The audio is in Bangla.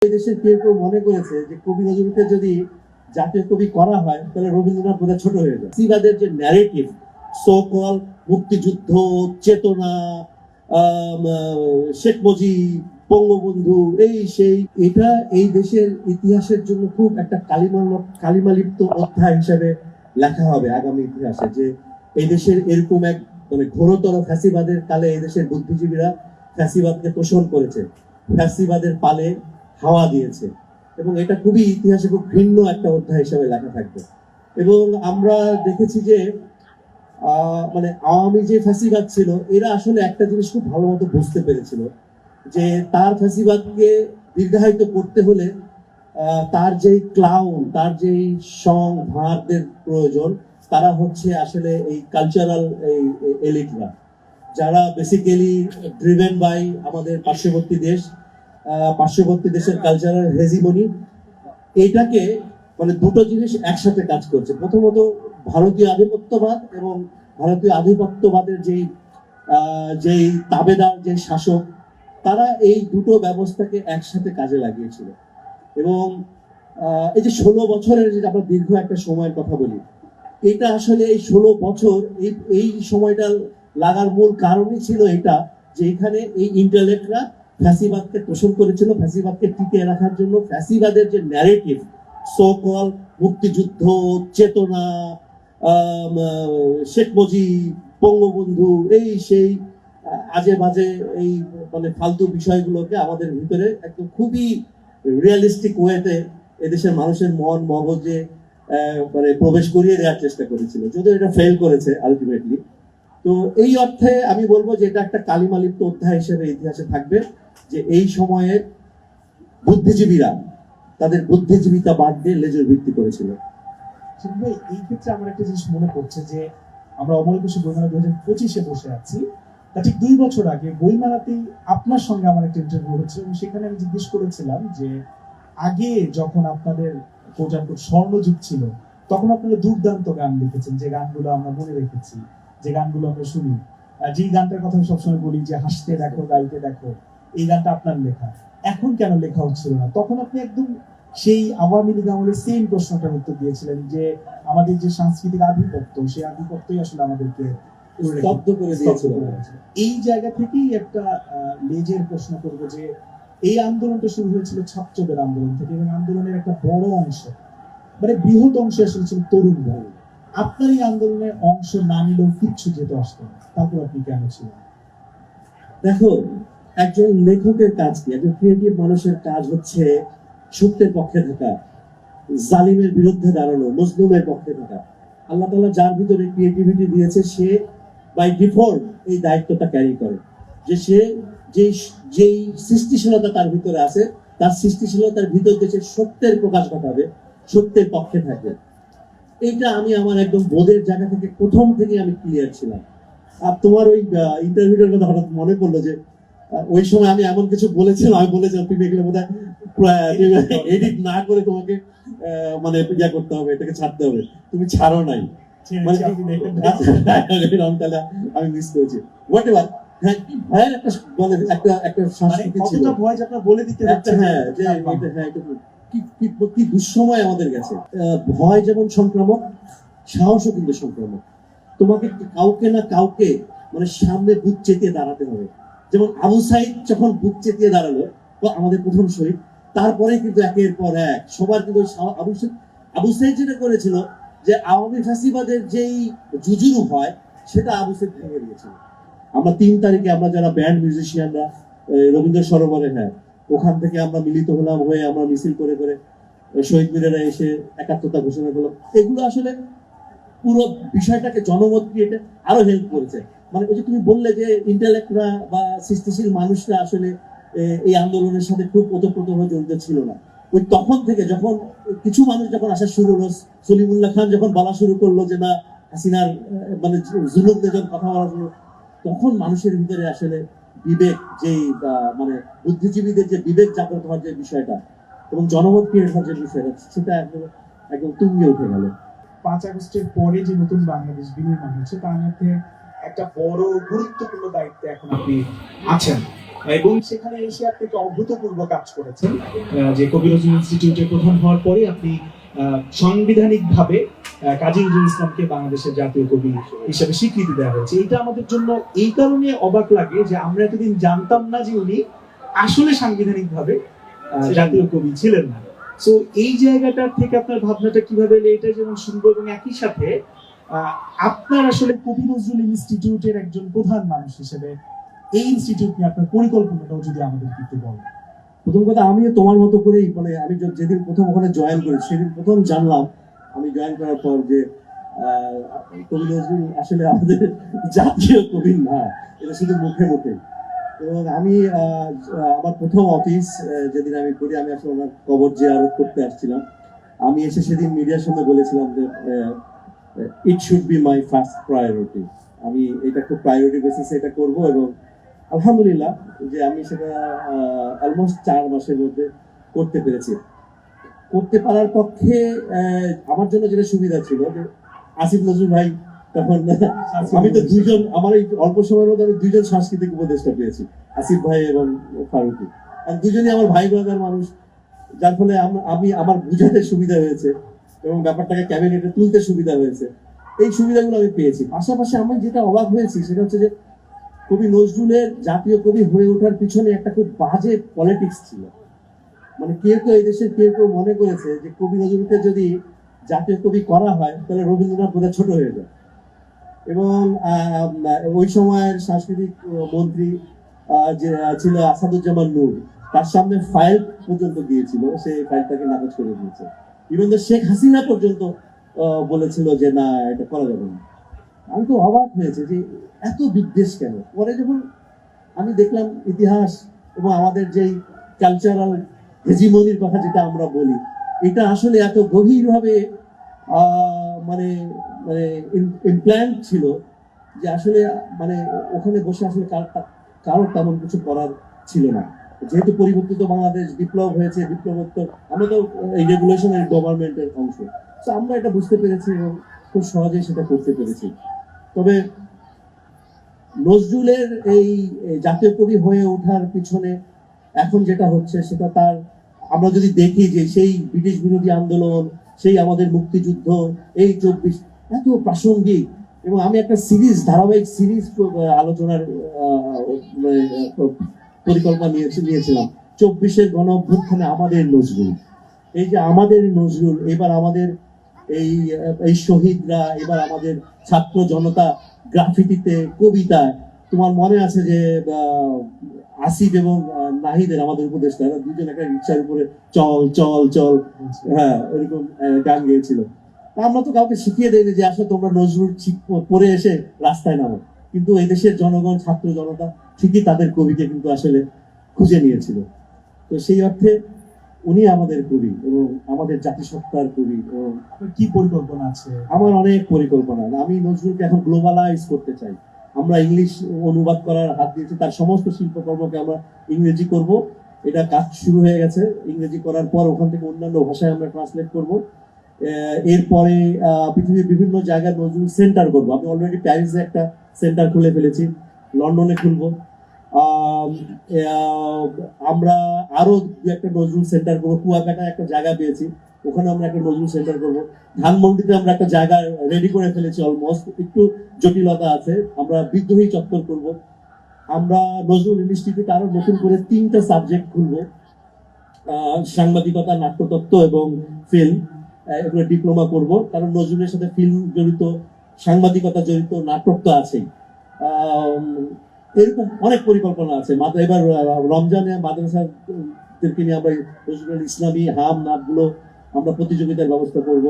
দেশের কেউ কেউ মনে করেছে যে কবি নজরুলকে যদি জাতীয় কবি করা হয় তাহলে রবীন্দ্রনাথ বোধহয় ছোট হয়ে যায়। ফ্যাসিবাদের যে ন্যারেটিভ, সো কল মুক্তিযুদ্ধ চেতনা, শেখ মুজিব, বঙ্গবন্ধু, এই সেই, এটা এই দেশের ইতিহাসের জন্য খুব একটা কালিমালিপ্ত অধ্যায় হিসেবে লেখা হবে আগামী ইতিহাসে, যে এই দেশের এরকম এক মানে ঘোরতর ফ্যাসিবাদের কালে এই দেশের বুদ্ধিজীবীরা ফ্যাসিবাদকে তোষণ করেছে, ফ্যাসিবাদের পালে হাওয়া দিয়েছে, এবং এটা খুবই ইতিহাসে খুব ভিন্ন একটা অধ্যায় হিসেবে লেখা থাকবে। এবং আমরা দেখেছি যে মানে আওয়ামী যে ফ্যাসিবাদ ছিল, এরা আসলে একটা জিনিস খুব ভালো মতো বুঝতে পেরেছিল যে তার ফ্যাসিবাদকে দীর্ঘায়িত করতে হলে তার যেই ক্লাউন, তার যেই সং ভাঁড়দের প্রয়োজন, তারা হচ্ছে আসলে এই কালচারাল এই এলিটরা, যারা বেসিক্যালি ড্রিভেন বাই আমাদের পার্শ্ববর্তী দেশের কালচারাল হেজিমনি। এটাকে মানে দুটো জিনিস একসাথে কাজ করছে। প্রথমত ভারতীয় আধিপত্যবাদ এবং ভারতীয় আধিপত্যবাদের যেই তাবেদার, যে শাসক, তারা এই দুটো ব্যবস্থাকে একসাথে কাজে লাগিয়েছিল। এবং এই যে 16 বছরের, যে আমরা দীর্ঘ একটা সময়ের কথা বলি, এটা আসলে এই 16 বছর এই সময়টা লাগার মূল কারণই ছিল এটা, যে এখানে এই ইন্টালেক্টরা ফ্যাসিবাদকে পোষণ করেছিল, ফ্যাসিবাদকে টিকিয়ে রাখার জন্য ফ্যাসিবাদের যে ন্যারেটিভ, সো কল মুক্তিযুদ্ধ চেতনা, শেখ মুজিব, বঙ্গবন্ধু, এই সেই আজে বাজে এই মানে ফালতু বিষয়গুলোকে আমাদের ভিতরে একদম খুবই রিয়েলিস্টিক ওয়েতে এদেশের মানুষের মন মগজে মানে প্রবেশ করিয়ে দেওয়ার চেষ্টা করেছিল, যদিও এটা ফেল করেছে আলটিমেটলি। তো এই অর্থে আমি বলবো যে এটা একটা কালিমালিপ্ত অধ্যায় হিসেবে ইতিহাসে থাকবে, যে এই সময়ে বুদ্ধিজীবীরা তাদের বুদ্ধিজীবিতা বাদ দিয়ে লেজুর ভিত্তি করেছিল। এই ক্ষেত্রে আমার একটা জিনিস মনে পড়ছে যে আমরা অমর একুশে বইমেলা 2025-এ বসে আছি, তা ঠিক 2 বছর আগে বইমেলাতেই আপনার সঙ্গে আমার একটা ইন্টারভিউ হচ্ছিল, এবং সেখানে আমি জিজ্ঞেস করেছিলাম যে আগে যখন আপনাদের কোটানকোট স্বর্ণযুগ ছিল, তখন আপনারা দুর্দান্ত গান লিখেছেন, যে গানগুলো আমরা মনে রেখেছি, যে গানগুলো আমরা শুনি, যে গানটার কথা আমি সবসময় বলি যে হাসতে দেখো গাইতে দেখো, এই গানটা আপনার লেখা। এখন কেন লেখা হচ্ছিল না? তখন আপনি একদম সেই আওয়ামী লীগ আমলের সেম প্রশ্নটার উত্তর দিয়েছিলেন যে আমাদের যে সাংস্কৃতিক আধিপত্য, সেই আধিপত্যই আসলে আমাদেরকে স্তব্ধ করে দিয়েছিল। এই জায়গা থেকেই একটা লেজের প্রশ্ন করবো যে এই আন্দোলনটা শুরু হয়েছিল ছাত্রদের আন্দোলন থেকে, এবং আন্দোলনের একটা বড় অংশ, মানে বৃহৎ অংশ আসলে ছিল তরুণ ভাই। আপনার এই আন্দোলনের অংশ না নিলেও কিচ্ছু যেত আসতো না, তারপর আপনি কেন ছিলেন? দেখো, একজন লেখকের কাজ কি, একজন ক্রিয়েটিভ মানুষের কাজ হচ্ছে সত্যের পক্ষে থাকা, জালিমের বিরুদ্ধে দাঁড়ানো, মজলুমের পক্ষে থাকা। আল্লাহ তাআলা যার ভিতরে ক্রিয়েটিভিটি দিয়েছে, সে বাই ডিফল্ট এই দায়িত্বটা ক্যারি করে, যে সে যেই সৃষ্টিশীলতা তার ভিতরে আছে, তার সৃষ্টিশীলতার ভিতর দিয়ে সত্যের প্রকাশ ঘটাবে, সত্যের পক্ষে থাকবে। এইটা আমি আমার একদম বোধের জায়গা থেকে প্রথম থেকে আমি ক্লিয়ার ছিলাম। আর তোমার ওই ইন্টারভিউটার কথা হঠাৎ মনে পড়লো যে ওই সময় আমি এমন কিছু বলেছিলাম, আমি বলেছিলাম তুমি এগুলো বোধহয় এডিট না করে তোমাকে মানে ইয়া করতে হবে, এটাকে ছাড়তে হবে, তুমি ছাড়ো নাই, মানে আমি মিস করেছি। হোয়াট এভার, হ্যাঁ, ভয়ের একটা মানে একটা সংস্কৃতি ছিল, ভয় যে আপনারা বলে দিতে পারছেন, হ্যাঁ, যে হ্যাঁ কি দুঃসময় আমাদের গেছে। ভয় যেমন সংক্রামক, সাহসও কিন্তু সংক্রামক। তোমাকে কাউকে না কাউকে মানে সামনে বুক চেতিয়ে দাঁড়াতে হবে। যেমন আবু সাইদ যখন বুক চেতিয়ে দাঁড়ালো, আমাদের প্রথম শহীদ, তারপরে কিন্তু একের পর এক সবার কিন্তু আবু সাইদ যেটা করেছিল, যে আওয়ামী ফ্যাসিবাদের যেই জুজুরু হয়, সেটা আবু সাইদ ভেঙে দিয়েছিল। আমরা 3 তারিখে আমরা যারা ব্যান্ড মিউজিশিয়ানরা রবীন্দ্র সরোবরে, হ্যাঁ, ওখান থেকে আমরা মিলিত হলাম, হয়ে আমরা মিছিল করে করে শহীদ মিনারে এসে একাত্মতা ঘোষণা করলাম। এগুলো আসলে পুরো বিষয়টাকে জনমত ক্রিয়েটে আরো হেল্প করেছে। মানে ওই যে তুমি বললে যে ইন্টেলেক্টরা বা সৃষ্টিশীল মানুষরা আসলে এই আন্দোলনের সাথে খুব ওতপ্রোতভাবে জড়িত ছিল না। ওই তখন থেকে যখন কিছু মানুষ যখন আসা শুরু হলো, সলিমুল্লাহ খান যখন বলা শুরু করলো যে না, হাসিনার মানে জুলুম যখন কথা বলা শুরু, তখন মানুষের ভিতরে আসলে বিবেক, যেই মানে বুদ্ধিজীবীদের যে বিবেক জাগ্রত হওয়ার যে বিষয়টা এবং জনমত ক্রিয়েট হওয়ার যে বিষয়টা, সেটা একদম তুঙ্গে উঠে গেল। 5 আগস্টের পরে যে নতুন বাংলাদেশ বিনির্মাণ হচ্ছে, তার মধ্যে একটা বড় গুরুত্বপূর্ণ দায়িত্বে এখন আপনি আছেন। এবং সেখানে এসে আপনি একটা অভূতপূর্ব কাজ করেছেন। যে কবি নজরুল ইনস্টিটিউটের প্রধান হওয়ার পরে আপনি সাংবিধানিকভাবে কাজী নজরুল ইসলামকে বাংলাদেশের জাতীয় কবি হিসেবে স্বীকৃতি দেওয়া হয়েছে। এটা আমাদের জন্য এই কারণে অবাক লাগে যে আমরা এতদিন জানতাম না যে উনি আসলে সাংবিধানিকভাবে জাতীয় কবি ছিলেন না। সো এই জায়গাটার থেকে আপনার ভাবনাটা কিভাবে এলো এটা যেমন শুনবো, এবং একই সাথে আপনার আসলে কবি নজরুল ইনস্টিটিউটের একজন প্রধান মানুষ হিসেবে এই ইনস্টিটিউট নিয়ে আপনার পরিকল্পনাটাও যদি আমাদের একটু বলেন। প্রথম কথা, আমিও তোমার মতো করেই মানে আমি যেদিন প্রথম ওখানে জয়েন করি সেদিন প্রথম জানলাম আমি জয়েন করার পর যে কবি নজরুল আসলে আমাদের জাতীয় কবি না, এটা শুধু মুখে মুখে। এবং আমি আমার প্রথম অফিস যেদিন আমি করি, আমি আসলে ওনার কবর জিয়ারত করতে আসছিলাম। আমি এসে সেদিন মিডিয়ার সামনে বলেছিলাম যে it should be my first priority, আমি এটা খুব প্রায়োরিটি বেসিসে এটা করব। এবং আলহামদুলিল্লাহ যে আমি সেটা অলমোস্ট 4 মাসের মধ্যে করতে পেরেছি। করতে পারার পক্ষে আমার জন্য যেটা সুবিধা ছিল যে আসিফ নজরুল ভাই তখন আমি তো দুইজন, আমার এই অল্প সময়ের মধ্যে আমি 2জন সাংস্কৃতিক উপদেষ্টা পেয়েছি, আসিফ ভাই এবং ফারুকি। আর দুজনই আমার ভাই ব্রাদার মানুষ, যার ফলে আমি আমার বুঝাতে সুবিধা হয়েছে এবং ব্যাপারটাকে ক্যাবিনেটে তুলতে সুবিধা হয়েছে। এই সুবিধাগুলো আমি পেয়েছি। পাশাপাশি আমি যেটা অবাক হয়েছি সেটা হচ্ছে যে কবি নজরুলের জাতীয় কবি হয়ে ওঠার পিছনে একটা খুব বাজে পলিটিক্স ছিল। মানে কেউ এই দেশের কেউ মনে করেছে যে কবি নজরুলকে যদি জাতীয় কবি করা হয় তাহলে রবীন্দ্রনাথ বোধহয় ছোট হয়ে যায়। এবং ওই সময়ের সাংস্কৃতিক মন্ত্রী যে ছিল আসাদুজ্জামান নূর, তার সামনে ফাইল পর্যন্ত দিয়েছিল, সে ফাইলটাকে নাকচ করে দিয়েছে। ইভেন শেখ হাসিনা পর্যন্ত বলেছিল যে না, এটা করা যাবে না। আমি তো অবাক হয়েছে যে এত বিদ্বেষ কেন। পরে যখন আমি দেখলাম ইতিহাস এবং আমাদের যেই কালচারাল হেজিমনির কথা যেটা আমরা বলি, এটা আসলে এত গভীরভাবে মানে মানে ইমপ্ল্যান্ট ছিল যে আসলে মানে ওখানে বসে আসলে কারোর তেমন কিছু করার ছিল না। যেহেতু পরিবর্তিত বাংলাদেশ, বিপ্লব হয়েছে, বিপ্লবোত্তর আমরা তো এই রেগুলেশনের গভর্নমেন্টের অংশ, তো আমরা এটা বুঝতে পেরেছি এবং খুব সহজেই সেটা করতে পেরেছি। তবে নজরুলের এই জাতীয় কবি হয়ে ওঠার পিছনে এখন যেটা হচ্ছে সেটা তার, আমরা যদি দেখি যে সেই ব্রিটিশ বিরোধী আন্দোলন, সেই আমাদের মুক্তিযুদ্ধ, এই 24 এত প্রাসঙ্গিক। এবং আমি একটা ধারাবাহিক সিরিজ আলোচনার পরিকল্পনা নিয়েছিলাম 24-এর গণ অভ্যুত্থানে আমাদের নজরুল। এই যে আমাদের নজরুল, এবার আমাদের এই শহীদরা, এবার আমাদের ছাত্র জনতা গ্রাফিতিতে, কবিতায়, তোমার মনে আছে যে আসিফ এবং নাহিদের, আমাদের উপদেষ্টা, দুজন একটা রিক্সার উপরে চল চল চল, হ্যাঁ ওইরকম গান গেয়েছিল। আমরা তো কাউকে শিখিয়ে দেয়নি যে আসলে তোমরা নজরুল পড়ে এসে রাস্তায় নামো, কিন্তু এই দেশের জনগণ, ছাত্র জনতা ঠিকই তাদের কবিকে কিন্তু আসলে খুঁজে নিয়েছিল। তো সেই অর্থে উনি আমাদের কবি এবং আমাদের জাতিসত্তার কবি। এবং কি পরিকল্পনা আছে? আমার অনেক পরিকল্পনা। আমি নজরুলকে এখন গ্লোবালাইজ করতে চাই। আমরা ইংলিশ অনুবাদ করার হাত দিয়েছি, তার সমস্ত শিল্পকর্মকে আমরা ইংরেজি করব। এটা কাজ শুরু হয়ে গেছে। ইংরেজি করার পর ওখান থেকে অন্যান্য ভাষায় আমরা ট্রান্সলেট করব। এরপরে পৃথিবীর বিভিন্ন জায়গায় নজরুল সেন্টার করবো। আমি অলরেডি প্যারিসে একটা সেন্টার খুলে ফেলেছি, লন্ডনে খুলবো। আমরা আরো একটা নজরুল সেন্টার করবো। কুয়াকাটা একটা জায়গা পেয়েছি, ওখানে আমরা একটা নজরুল সেন্টার করবো। ধানমন্ডিতে আমরা একটা জায়গা রেডি করে ফেলেছি, অলমোস্ট, একটু জটিলতা আছে। আমরা বিদ্রোহী চত্বর করব। আমরা নজরুল ইনস্টিটিউট আরো নতুন করে 3টা সাবজেক্ট খুলবো, সাংবাদিকতা, নাট্যতত্ত্ব এবং ফিল্ম। এগুলো ডিপ্লোমা করব, কারণ নজরুলের সাথে ফিল্ম জড়িত, সাংবাদিকতা জড়িত, নাটক তো আছেই। এরকম অনেক পরিকল্পনা আছে। এবার রমজানে মাদ্রাসাদেরকে নিয়ে আমরা নজরুল ইসলামী হাম নাটগুলো আমরা প্রতিযোগিতার ব্যবস্থা করব।